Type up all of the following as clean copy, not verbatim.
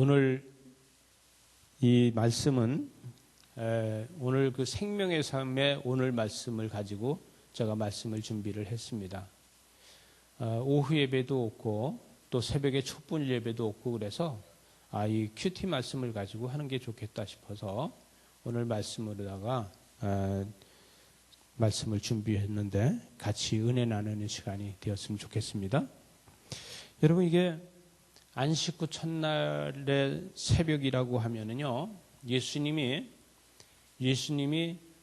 오늘 이 말씀은 오늘 그 생명의 삶의 오늘 말씀을 가지고 제가 말씀을 준비를 했습니다. 오후 예배도 없고 또 새벽에 촛불 예배도 없고 그래서 이 큐티 말씀을 가지고 하는 게 좋겠다 싶어서 오늘 말씀으로다가 말씀을 준비했는데 같이 은혜 나누는 시간이 되었으면 좋겠습니다. 여러분, 이게 안식 후 첫날의 새벽이라고 하면은요, 예수님이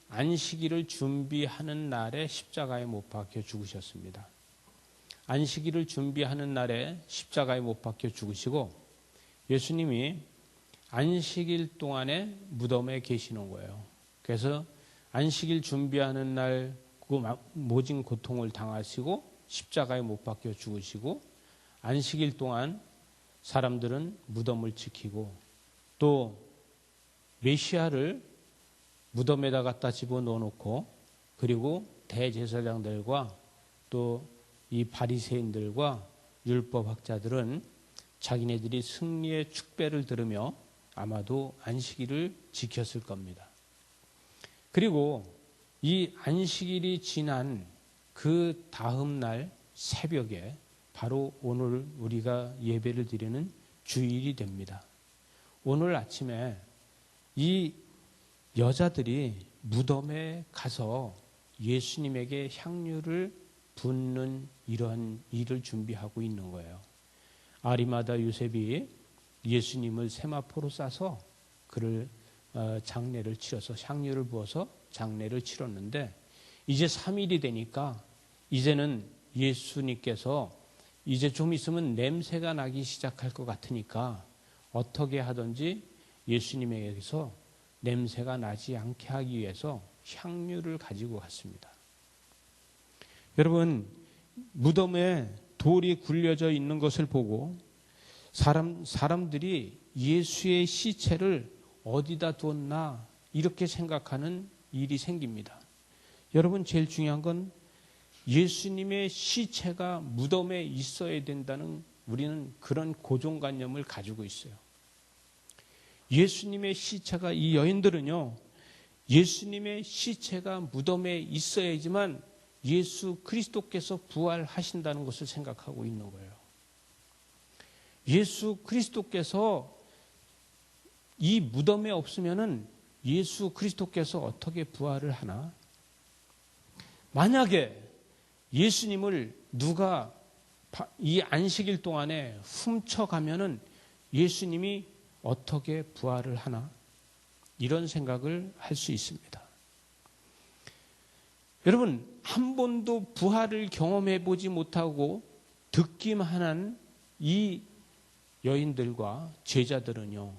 안식일을 준비하는 날에 십자가에 못 박혀 죽으셨습니다. 안식일을 준비하는 날에 십자가에 못 박혀 죽으시고 예수님이 안식일 동안에 무덤에 계시는 거예요. 그래서 안식일 준비하는 날 그 모진 고통을 당하시고 십자가에 못 박혀 죽으시고 안식일 동안 사람들은 무덤을 지키고 또 메시아를 무덤에다 갖다 집어넣어 놓고 그리고 대제사장들과 또 이 바리새인들과 율법학자들은 자기네들이 승리의 축배를 들으며 아마도 안식일을 지켰을 겁니다. 그리고 이 안식일이 지난 그 다음 날 새벽에 바로 오늘 우리가 예배를 드리는 주일이 됩니다. 오늘 아침에 이 여자들이 무덤에 가서 예수님에게 향유를 붓는 이러한 일을 준비하고 있는 거예요. 아리마다 요셉이 예수님을 세마포로 싸서 그를 장례를 치러서 향유를 부어서 장례를 치렀는데 이제 3일이 되니까 이제는 예수님께서 이제 좀 있으면 냄새가 나기 시작할 것 같으니까 어떻게 하든지 예수님에게서 냄새가 나지 않게 하기 위해서 향유를 가지고 갔습니다. 여러분, 무덤에 돌이 굴려져 있는 것을 보고 사람들이 예수의 시체를 어디다 두었나 이렇게 생각하는 일이 생깁니다. 여러분, 제일 중요한 건 예수님의 시체가 무덤에 있어야 된다는 우리는 그런 고정관념을 가지고 있어요. 예수님의 시체가 이 여인들은요, 예수님의 시체가 무덤에 있어야지만 예수 그리스도께서 부활하신다는 것을 생각하고 있는 거예요. 예수 그리스도께서 이 무덤에 없으면은 예수 그리스도께서 어떻게 부활을 하나? 만약에 예수님을 누가 이 안식일 동안에 훔쳐가면은 예수님이 어떻게 부활을 하나? 이런 생각을 할 수 있습니다. 여러분, 한 번도 부활을 경험해 보지 못하고 듣기만 한 이 여인들과 제자들은요,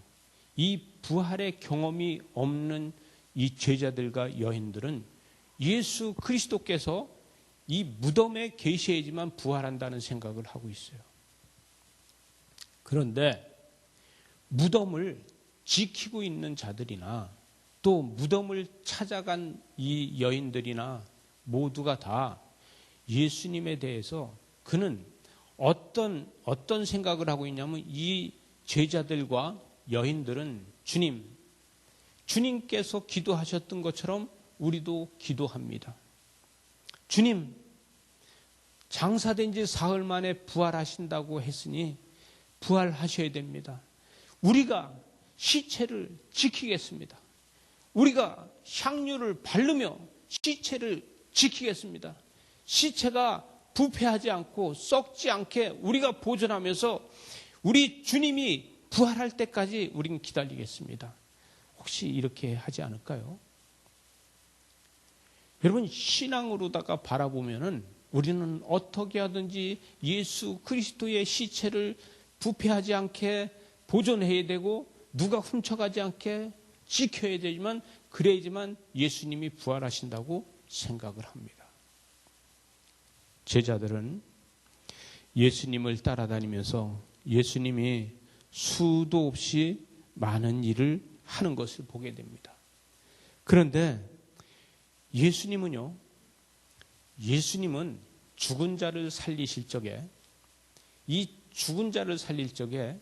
이 부활의 경험이 없는 이 제자들과 여인들은 예수 그리스도께서 이 무덤에 계셔야지만 부활한다는 생각을 하고 있어요. 그런데 무덤을 지키고 있는 자들이나 또 무덤을 찾아간 이 여인들이나 모두가 다 예수님에 대해서 그는 어떤 생각을 하고 있냐면 이 제자들과 여인들은 주님께서 기도하셨던 것처럼 우리도 기도합니다. 주님, 장사된 지 사흘 만에 부활하신다고 했으니 부활하셔야 됩니다. 우리가 시체를 지키겠습니다. 우리가 향유를 바르며 시체를 지키겠습니다. 시체가 부패하지 않고 썩지 않게 우리가 보존하면서 우리 주님이 부활할 때까지 우리는 기다리겠습니다. 혹시 이렇게 하지 않을까요? 여러분, 신앙으로다가 바라보면은 우리는 어떻게 하든지 예수 그리스도의 시체를 부패하지 않게 보존해야 되고 누가 훔쳐가지 않게 지켜야 되지만 그래야지만 예수님이 부활하신다고 생각을 합니다. 제자들은 예수님을 따라다니면서 예수님이 수도 없이 많은 일을 하는 것을 보게 됩니다. 그런데 예수님은 죽은 자를 살리실 적에 이 죽은 자를 살릴 적에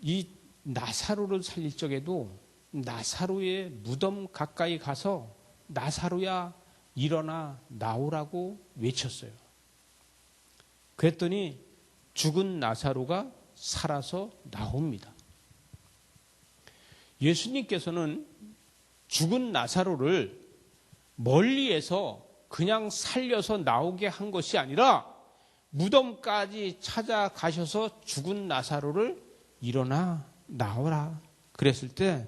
이 나사로를 살릴 적에도 나사로의 무덤 가까이 가서 나사로야 일어나 나오라고 외쳤어요. 그랬더니 죽은 나사로가 살아서 나옵니다. 예수님께서는 죽은 나사로를 멀리에서 그냥 살려서 나오게 한 것이 아니라 무덤까지 찾아가셔서 죽은 나사로를 일어나 나오라 그랬을 때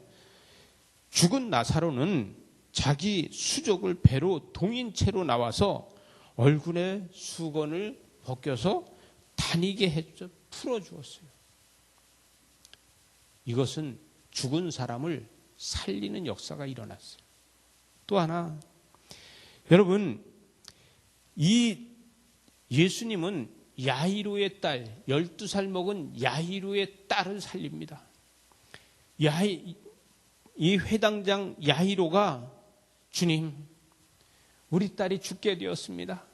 죽은 나사로는 자기 수족을 배로 동인 채로 나와서 얼굴에 수건을 벗겨서 다니게 해줘 풀어주었어요. 이것은 죽은 사람을 살리는 역사가 일어났어요. 또 하나, 여러분, 이 예수님은 야이로의 딸, 12살 먹은 야이로의 딸을 살립니다. 이 회당장 야이로가 주님, 우리 딸이 죽게 되었습니다.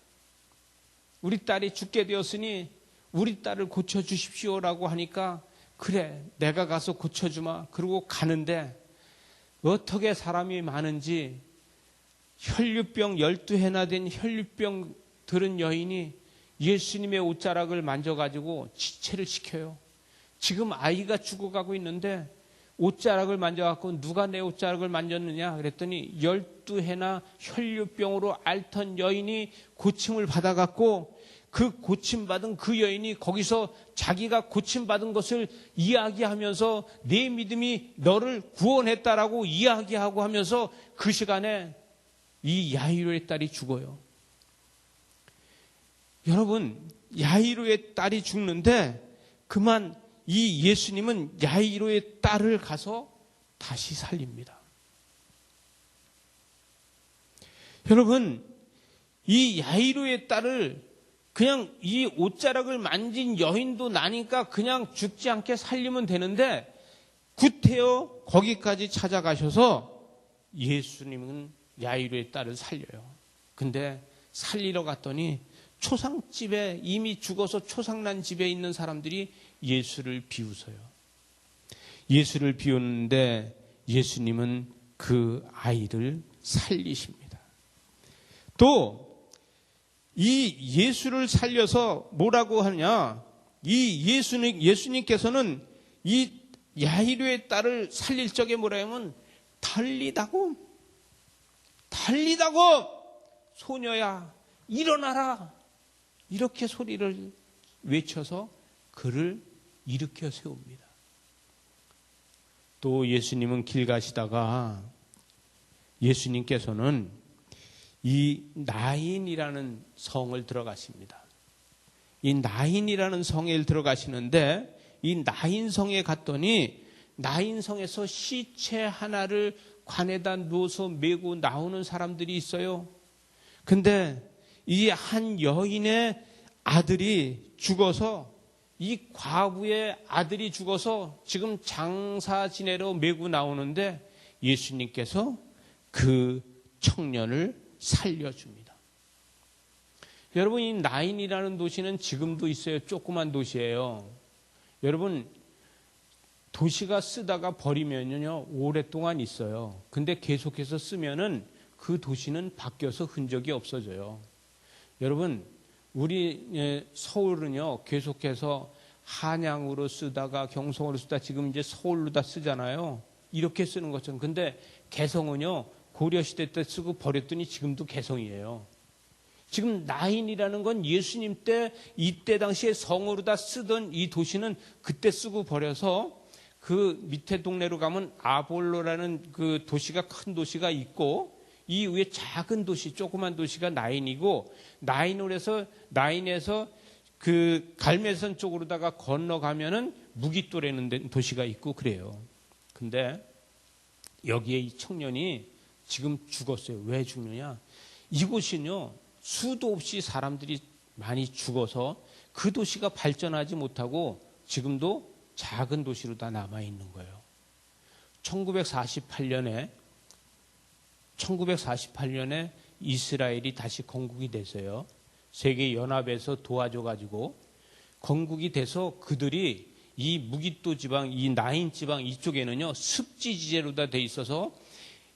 우리 딸이 죽게 되었으니 우리 딸을 고쳐주십시오라고 하니까 그래, 내가 가서 고쳐주마. 그러고 가는데 어떻게 사람이 많은지 혈류병 12회나 된 혈류병 들은 여인이 예수님의 옷자락을 만져가지고 지체를 시켜요. 지금 아이가 죽어가고 있는데 옷자락을 만져갖고 누가 내 옷자락을 만졌느냐 그랬더니 12해나 혈류병으로 앓던 여인이 고침을 받아갖고 그 고침받은 그 여인이 거기서 자기가 고침받은 것을 이야기하면서 내 믿음이 너를 구원했다라고 이야기하고 하면서 그 시간에 이 야이로의 딸이 죽어요. 여러분, 야이로의 딸이 죽는데 그만 이 예수님은 야이로의 딸을 가서 다시 살립니다. 여러분, 이 야이로의 딸을 그냥 이 옷자락을 만진 여인도 나니까 그냥 죽지 않게 살리면 되는데 구태여 거기까지 찾아가셔서 예수님은 야이로의 딸을 살려요. 근데 살리러 갔더니 초상집에 이미 죽어서 초상난 집에 있는 사람들이 예수를 비웃어요. 예수를 비웃는데 예수님은 그 아이를 살리십니다. 또 이 예수를 살려서 뭐라고 하냐? 이 예수님께서는 이 야이로의 딸을 살릴 적에 뭐라 하면 달리다고 소녀야 일어나라 이렇게 소리를 외쳐서 그를 일으켜 세웁니다. 또 예수님은 길 가시다가 예수님께서는 이 나인이라는 성을 들어가십니다. 이 나인이라는 성에 들어가시는데 이 나인성에 갔더니 나인성에서 시체 하나를 관에다 누워서 메고 나오는 사람들이 있어요. 근데 이 한 여인의 아들이 죽어서 이 과부의 아들이 죽어서 지금 장사 지내러 메고 나오는데 예수님께서 그 청년을 살려줍니다. 여러분, 이 나인이라는 도시는 지금도 있어요. 조그만 도시예요. 여러분, 도시가 쓰다가 버리면요 오랫동안 있어요. 근데 계속해서 쓰면은 그 도시는 바뀌어서 흔적이 없어져요. 여러분, 우리 서울은요 계속해서 한양으로 쓰다가 경성으로 쓰다 지금 이제 서울로 다 쓰잖아요. 이렇게 쓰는 것처럼. 근데 개성은요 고려시대 때 쓰고 버렸더니 지금도 개성이에요. 지금 나인이라는 건 예수님 때 이때 당시에 성으로 다 쓰던 이 도시는 그때 쓰고 버려서 그 밑에 동네로 가면 아볼로라는 그 도시가 큰 도시가 있고 이 위에 작은 도시 조그만 도시가 나인이고 나인에서 그 갈매선 쪽으로다가 건너가면은 무깃도라는 도시가 있고 그래요. 근데 여기에 이 청년이 지금 죽었어요. 왜 죽느냐? 이곳은요 수도 없이 사람들이 많이 죽어서 그 도시가 발전하지 못하고 지금도 작은 도시로 다 남아있는 거예요. 1948년에 이스라엘이 다시 건국이 됐어요. 세계연합에서 도와줘가지고 건국이 돼서 그들이 이 무기또 지방, 이 나인 지방 이쪽에는요, 습지지대로 다 돼 있어서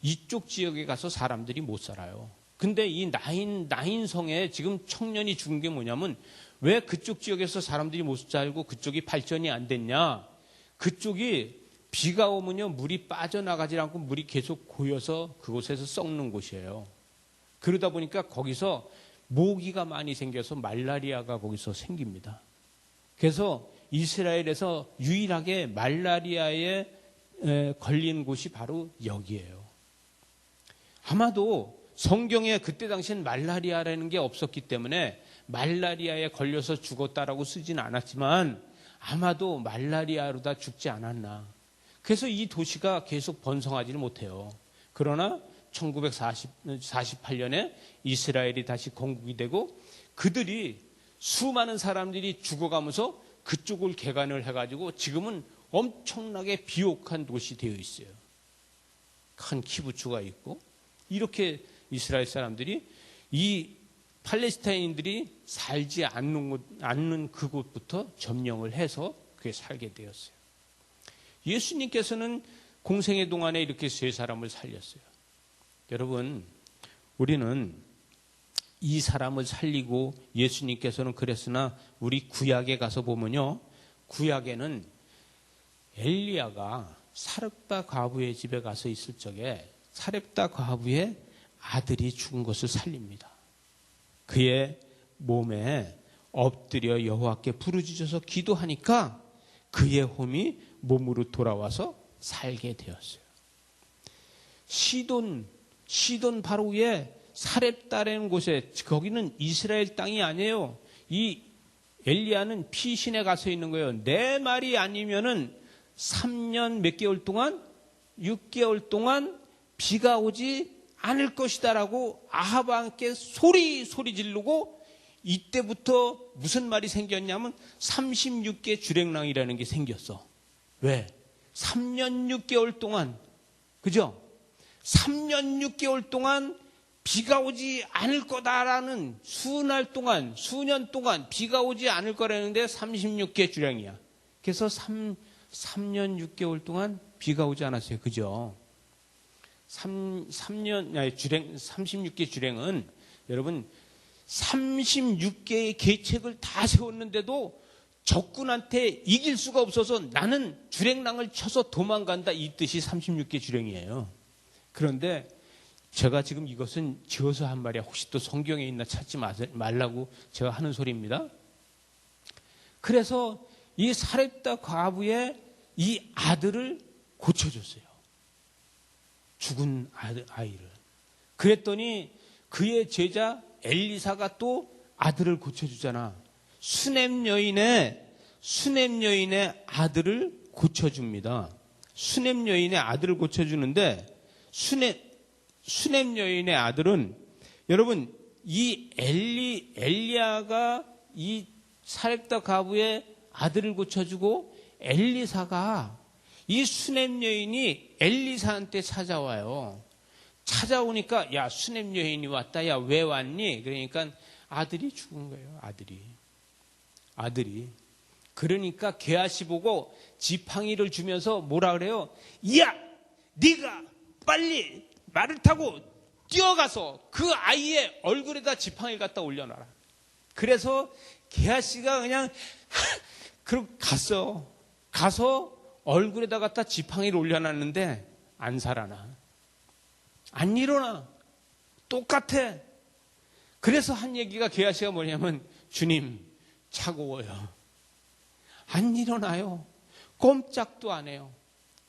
이쪽 지역에 가서 사람들이 못 살아요. 근데 이 나인성에 지금 청년이 죽은 게 뭐냐면 왜 그쪽 지역에서 사람들이 못 살고 그쪽이 발전이 안 됐냐? 그쪽이 비가 오면요, 물이 빠져나가지 않고 물이 계속 고여서 그곳에서 썩는 곳이에요. 그러다 보니까 거기서 모기가 많이 생겨서 말라리아가 거기서 생깁니다. 그래서 이스라엘에서 유일하게 말라리아에 걸린 곳이 바로 여기예요. 아마도 성경에 그때 당시엔 말라리아라는 게 없었기 때문에 말라리아에 걸려서 죽었다라고 쓰진 않았지만 아마도 말라리아로 다 죽지 않았나. 그래서 이 도시가 계속 번성하지는 못해요. 그러나 1948년에 이스라엘이 다시 건국이 되고 그들이 수많은 사람들이 죽어가면서 그쪽을 개간을 해가지고 지금은 엄청나게 비옥한 도시 되어 있어요. 큰 키부츠가 있고 이렇게 이스라엘 사람들이 이 팔레스타인들이 살지 않는 그곳부터 점령을 해서 그게 살게 되었어요. 예수님께서는 공생의 동안에 이렇게 세 사람을 살렸어요. 여러분, 우리는 이 사람을 살리고 예수님께서는 그랬으나 우리 구약에 가서 보면요, 구약에는 엘리야가 사렙다 과부의 집에 가서 있을 적에 사렙다 과부의 아들이 죽은 것을 살립니다. 그의 몸에 엎드려 여호와께 부르짖어서 기도하니까 그의 몸이 몸으로 돌아와서 살게 되었어요. 시돈 바로 위에 사렙다라는 곳에, 거기는 이스라엘 땅이 아니에요. 이 엘리야는 피신에 가서 있는 거예요. 내 말이 아니면은 3년 몇 개월 동안 6개월 동안 비가 오지 않을 것이다라고 아합 왕께 소리 지르고, 이때부터 무슨 말이 생겼냐면 36개 주랭랑이라는 게 생겼어. 왜? 3년 6개월 동안, 그죠? 3년 6개월 동안 비가 오지 않을 거다라는 수년 동안 비가 오지 않을 거라는데 36개 주량이야. 그래서 3년 6개월 동안 비가 오지 않았어요. 그죠? 36개 주량은 여러분 36개의 계책을 다 세웠는데도 적군한테 이길 수가 없어서 나는 주랭랑을 쳐서 도망간다, 이 뜻이 36개 주량이에요. 그런데 제가 지금 이것은 지어서 한 말이야. 혹시 또 성경에 있나 찾지 말라고 제가 하는 소리입니다. 그래서 이 사렙다 과부의 이 아들을 고쳐줬어요. 죽은 아이를. 그랬더니 그의 제자 엘리사가 또 아들을 고쳐주잖아. 수넴 여인의 아들을 고쳐줍니다. 수넴 여인의 아들을 고쳐주는데, 수넴 여인의 아들은, 여러분, 이 엘리야가 이 사렙다 과부의 아들을 고쳐주고, 엘리사가 이 수넴 여인이 엘리사한테 찾아와요. 찾아오니까, 야, 수넴 여인이 왔다. 야, 왜 왔니? 그러니까 아들이 죽은 거예요. 아들이. 그러니까 게하시 보고 지팡이를 주면서 뭐라 그래요? 야, 네가 빨리 말을 타고 뛰어가서 그 아이의 얼굴에다 지팡이를 갖다 올려놔라. 그래서 게하시가 그냥 갔어. 가서 얼굴에다 갖다 지팡이를 올려놨는데 안 살아나. 안 일어나. 똑같아. 그래서 한 얘기가 게하시가 뭐냐면, 주님, 차가워요. 안 일어나요. 꼼짝도 안 해요.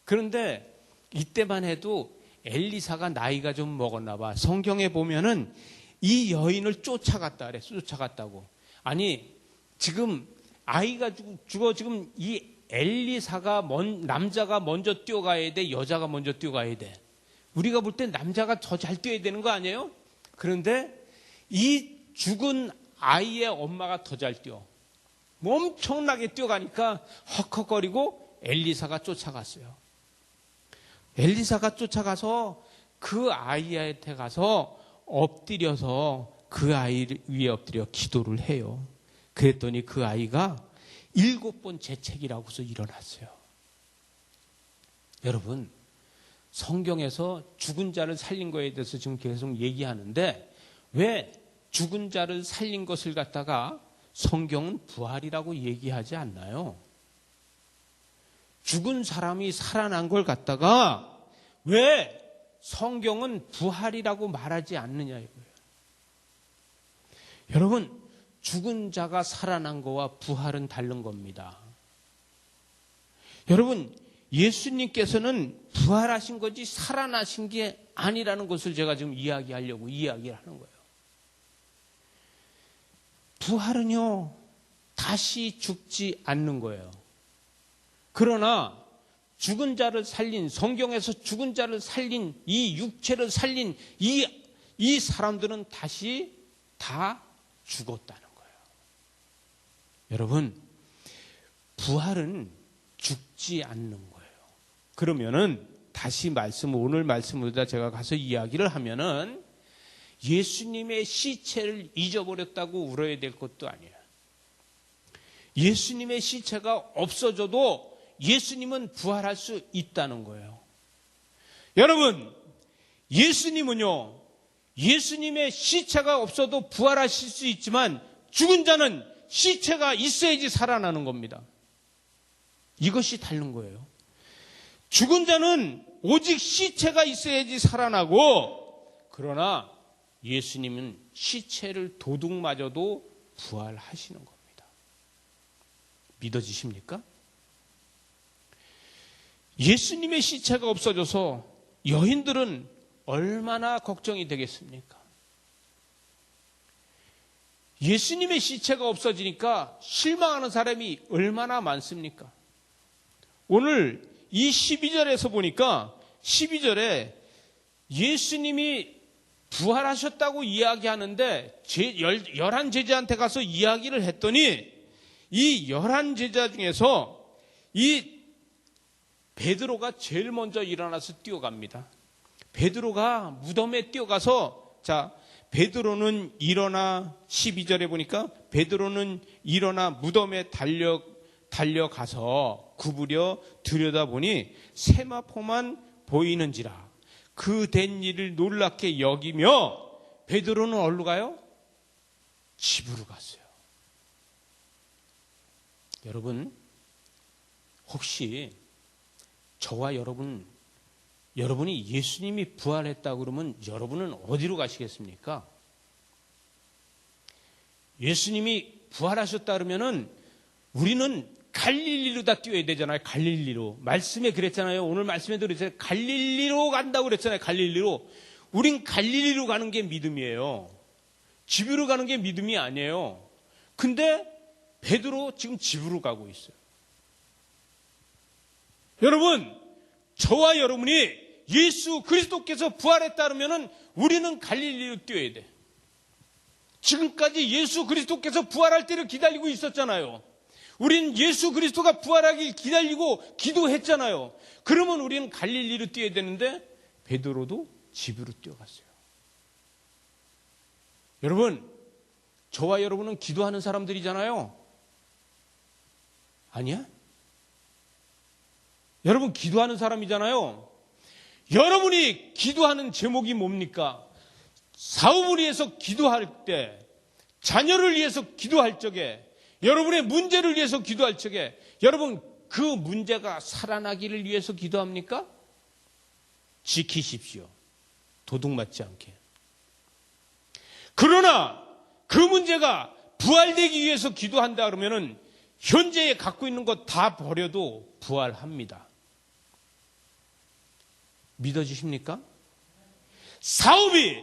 그런데 이때만 해도 엘리사가 나이가 좀 먹었나 봐. 성경에 보면은 이 여인을 쫓아갔다 그래. 쫓아갔다고. 아니, 지금 아이가 죽어. 지금 이 엘리사가 남자가 먼저 뛰어가야 돼? 여자가 먼저 뛰어가야 돼? 우리가 볼 땐 남자가 더 잘 뛰어야 되는 거 아니에요? 그런데 이 죽은 아이의 엄마가 더 잘 뛰어. 엄청나게 뛰어가니까 헉헉거리고 엘리사가 쫓아갔어요. 엘리사가 쫓아가서 그 아이한테 가서 엎드려서 그 아이 위에 엎드려 기도를 해요. 그랬더니 그 아이가 7번 재채기라고서 일어났어요. 여러분, 성경에서 죽은 자를 살린 거에 대해서 지금 계속 얘기하는데 왜 죽은 자를 살린 것을 갖다가 성경은 부활이라고 얘기하지 않나요? 죽은 사람이 살아난 걸 갖다가 왜 성경은 부활이라고 말하지 않느냐 이거예요. 여러분, 죽은 자가 살아난 거와 부활은 다른 겁니다. 여러분, 예수님께서는 부활하신 거지 살아나신 게 아니라는 것을 제가 지금 이야기하려고 이야기를 하는 거예요. 부활은요, 다시 죽지 않는 거예요. 그러나 죽은 자를 살린, 성경에서 죽은 자를 살린, 이 육체를 살린 이 사람들은 다시 다 죽었다는 거예요. 여러분, 부활은 죽지 않는 거예요. 그러면은 다시 오늘 말씀보다 제가 가서 이야기를 하면은 예수님의 시체를 잊어버렸다고 울어야 될 것도 아니에요. 예수님의 시체가 없어져도 예수님은 부활할 수 있다는 거예요. 여러분, 예수님은요, 예수님의 시체가 없어도 부활하실 수 있지만 죽은 자는 시체가 있어야지 살아나는 겁니다. 이것이 다른 거예요. 죽은 자는 오직 시체가 있어야지 살아나고, 그러나 예수님은 시체를 도둑마저도 부활하시는 겁니다. 믿어지십니까? 예수님의 시체가 없어져서 여인들은 얼마나 걱정이 되겠습니까? 예수님의 시체가 없어지니까 실망하는 사람이 얼마나 많습니까? 오늘 이 12절에서 보니까 12절에 예수님이 부활하셨다고 이야기하는데 11제자한테 가서 이야기를 했더니 이 11제자 중에서 이 베드로가 제일 먼저 일어나서 뛰어갑니다. 베드로가 무덤에 뛰어가서, 자, 베드로는 일어나, 12절에 보니까 베드로는 일어나 무덤에 달려가서 구부려 들여다보니 세마포만 보이는지라 그 된 일을 놀랍게 여기며 베드로는 어디로 가요? 집으로 갔어요. 여러분, 혹시 저와 여러분이 예수님이 부활했다고 그러면 여러분은 어디로 가시겠습니까? 예수님이 부활하셨다 그러면은 우리는 갈릴리로 다 뛰어야 되잖아요. 갈릴리로. 말씀에 그랬잖아요. 오늘 말씀에도 그랬잖아요. 갈릴리로 간다고 그랬잖아요. 갈릴리로. 우린 갈릴리로 가는 게 믿음이에요. 집으로 가는 게 믿음이 아니에요. 근데 베드로 지금 집으로 가고 있어요. 여러분, 저와 여러분이 예수 그리스도께서 부활했다 그러면은 우리는 갈릴리로 뛰어야 돼. 지금까지 예수 그리스도께서 부활할 때를 기다리고 있었잖아요. 우린 예수 그리스도가 부활하길 기다리고 기도했잖아요. 그러면 우리는 갈릴리로 뛰어야 되는데 베드로도 집으로 뛰어갔어요. 여러분, 저와 여러분은 기도하는 사람들이잖아요. 아니야? 여러분 기도하는 사람이잖아요. 여러분이 기도하는 제목이 뭡니까? 사업을 위해서 기도할 때, 자녀를 위해서 기도할 적에, 여러분의 문제를 위해서 기도할 적에 여러분 그 문제가 살아나기를 위해서 기도합니까? 지키십시오. 도둑맞지 않게. 그러나 그 문제가 부활되기 위해서 기도한다 그러면은 현재에 갖고 있는 것 다 버려도 부활합니다. 믿어지십니까? 사업이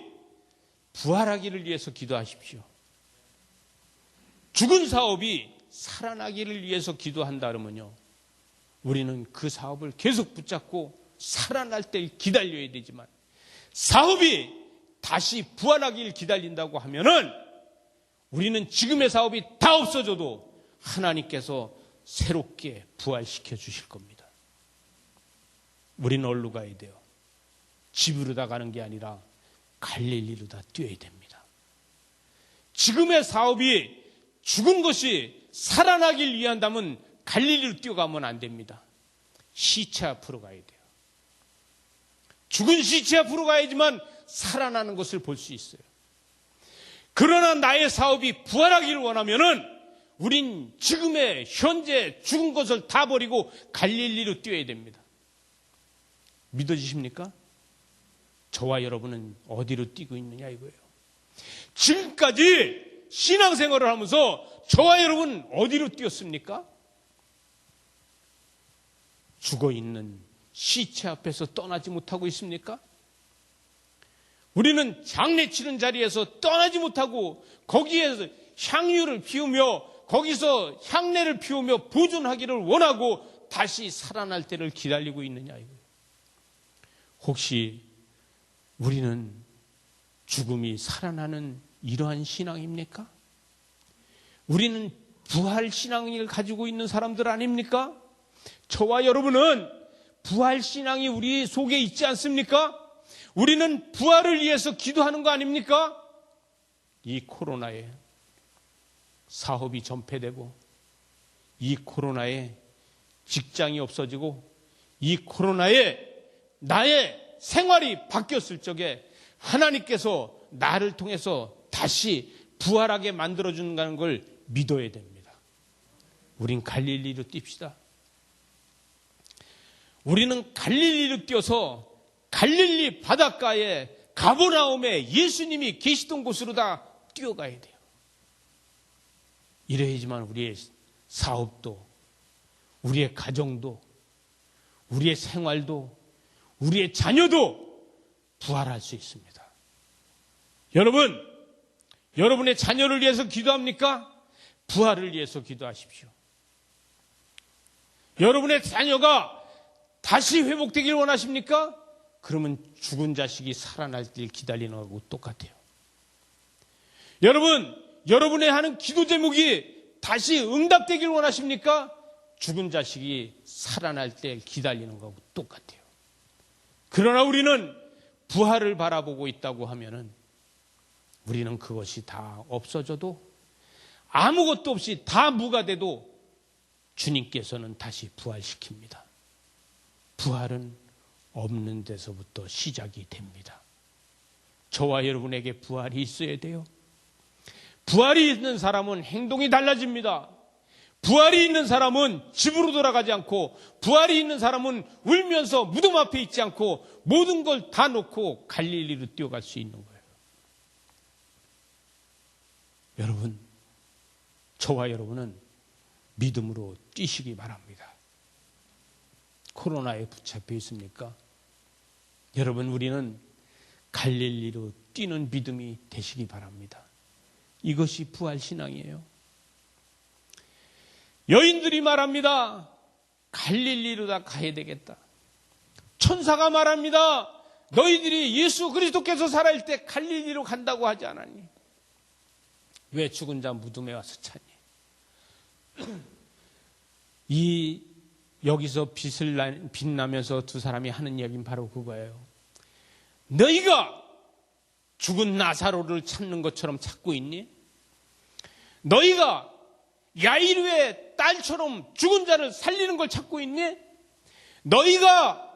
부활하기를 위해서 기도하십시오. 죽은 사업이 살아나기를 위해서 기도한다 그러면요, 우리는 그 사업을 계속 붙잡고 살아날 때 기다려야 되지만 사업이 다시 부활하기를 기다린다고 하면은 우리는 지금의 사업이 다 없어져도 하나님께서 새롭게 부활시켜 주실 겁니다. 우리는 어디로 가야 돼요? 집으로 다 가는 게 아니라 갈릴리로 다 뛰어야 됩니다. 지금의 사업이 죽은 것이 살아나길 위한다면 갈릴리로 뛰어가면 안 됩니다. 시체 앞으로 가야 돼요. 죽은 시체 앞으로 가야지만 살아나는 것을 볼 수 있어요. 그러나 나의 사업이 부활하기를 원하면은 우린 지금의 현재 죽은 것을 다 버리고 갈릴리로 뛰어야 됩니다. 믿어지십니까? 저와 여러분은 어디로 뛰고 있느냐 이거예요. 지금까지 신앙생활을 하면서 저와 여러분 어디로 뛰었습니까? 죽어있는 시체 앞에서 떠나지 못하고 있습니까? 우리는 장례 치른 자리에서 떠나지 못하고 거기에서 향유를 피우며 거기서 향내를 피우며 보존하기를 원하고 다시 살아날 때를 기다리고 있느냐 이거예요. 혹시 우리는 죽음이 살아나는 이러한 신앙입니까? 우리는 부활 신앙을 가지고 있는 사람들 아닙니까? 저와 여러분은 부활 신앙이 우리 속에 있지 않습니까? 우리는 부활을 위해서 기도하는 거 아닙니까? 이 코로나에 사업이 전폐되고 이 코로나에 직장이 없어지고 이 코로나에 나의 생활이 바뀌었을 적에 하나님께서 나를 통해서 다시 부활하게 만들어준다는 걸 믿어야 됩니다. 우린 갈릴리로 뜁시다. 우리는 갈릴리로 뛰어서 갈릴리 바닷가에 가버나움에 예수님이 계시던 곳으로 다 뛰어가야 돼요. 이래야지만 우리의 사업도 우리의 가정도 우리의 생활도 우리의 자녀도 부활할 수 있습니다. 여러분, 여러분의 자녀를 위해서 기도합니까? 부활을 위해서 기도하십시오. 여러분의 자녀가 다시 회복되길 원하십니까? 그러면 죽은 자식이 살아날 때 기다리는 거하고 똑같아요. 여러분, 여러분의 하는 기도 제목이 다시 응답되길 원하십니까? 죽은 자식이 살아날 때 기다리는 거하고 똑같아요. 그러나 우리는 부활을 바라보고 있다고 하면은 우리는 그것이 다 없어져도 아무것도 없이 다 무가 돼도 주님께서는 다시 부활시킵니다. 부활은 없는 데서부터 시작이 됩니다. 저와 여러분에게 부활이 있어야 돼요. 부활이 있는 사람은 행동이 달라집니다. 부활이 있는 사람은 집으로 돌아가지 않고 부활이 있는 사람은 울면서 무덤 앞에 있지 않고 모든 걸 다 놓고 갈릴리로 뛰어갈 수 있는 거예요. 여러분, 저와 여러분은 믿음으로 뛰시기 바랍니다. 코로나에 붙잡혀 있습니까? 여러분, 우리는 갈릴리로 뛰는 믿음이 되시기 바랍니다. 이것이 부활신앙이에요. 여인들이 말합니다. 갈릴리로 다 가야 되겠다. 천사가 말합니다. 너희들이 예수 그리스도께서 살아있을 때 갈릴리로 간다고 하지 않았니? 왜 죽은 자 무덤에 와서 찾니? 여기서 빛나면서 두 사람이 하는 이야기는 바로 그거예요. 너희가 죽은 나사로를 찾는 것처럼 찾고 있니? 너희가 야이르의 딸처럼 죽은 자를 살리는 걸 찾고 있니? 너희가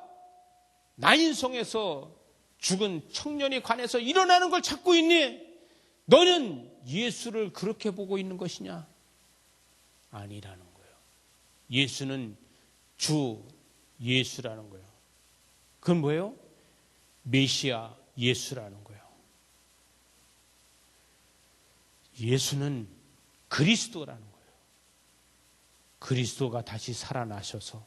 나인성에서 죽은 청년이 관해서 일어나는 걸 찾고 있니? 너는 예수를 그렇게 보고 있는 것이냐? 아니라는 거예요. 예수는 주 예수라는 거예요. 그건 뭐예요? 메시아 예수라는 거예요. 예수는 그리스도라는 거예요. 그리스도가 다시 살아나셔서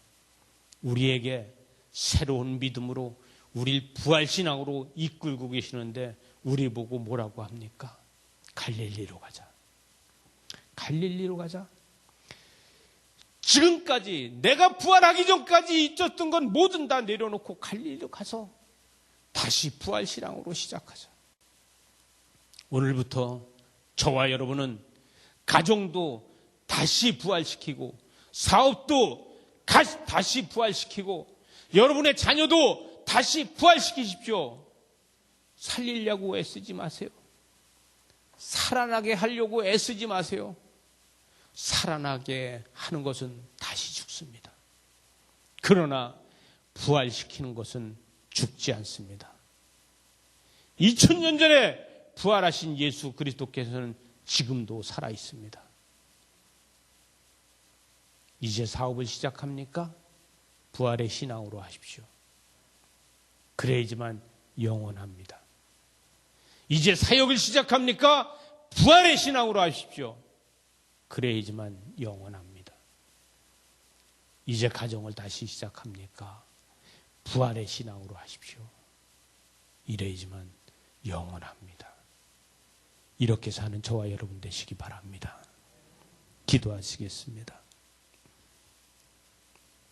우리에게 새로운 믿음으로 우리를 부활신앙으로 이끌고 계시는데 우리 보고 뭐라고 합니까? 갈릴리로 가자. 갈릴리로 가자. 지금까지 내가 부활하기 전까지 있었던 건 뭐든 다 내려놓고 갈릴리로 가서 다시 부활신앙으로 시작하자. 오늘부터 저와 여러분은 가정도 다시 부활시키고 사업도 다시 부활시키고 여러분의 자녀도 다시 부활시키십시오. 살리려고 애쓰지 마세요. 살아나게 하려고 애쓰지 마세요. 살아나게 하는 것은 다시 죽습니다. 그러나 부활시키는 것은 죽지 않습니다. 2000년 전에 부활하신 예수 그리스도께서는 지금도 살아 있습니다. 이제 사업을 시작합니까? 부활의 신앙으로 하십시오. 그래야지만 영원합니다. 이제 사역을 시작합니까? 부활의 신앙으로 하십시오. 그래야지만 영원합니다. 이제 가정을 다시 시작합니까? 부활의 신앙으로 하십시오. 이래야지만 영원합니다. 이렇게 사는 저와 여러분 되시기 바랍니다. 기도하시겠습니다.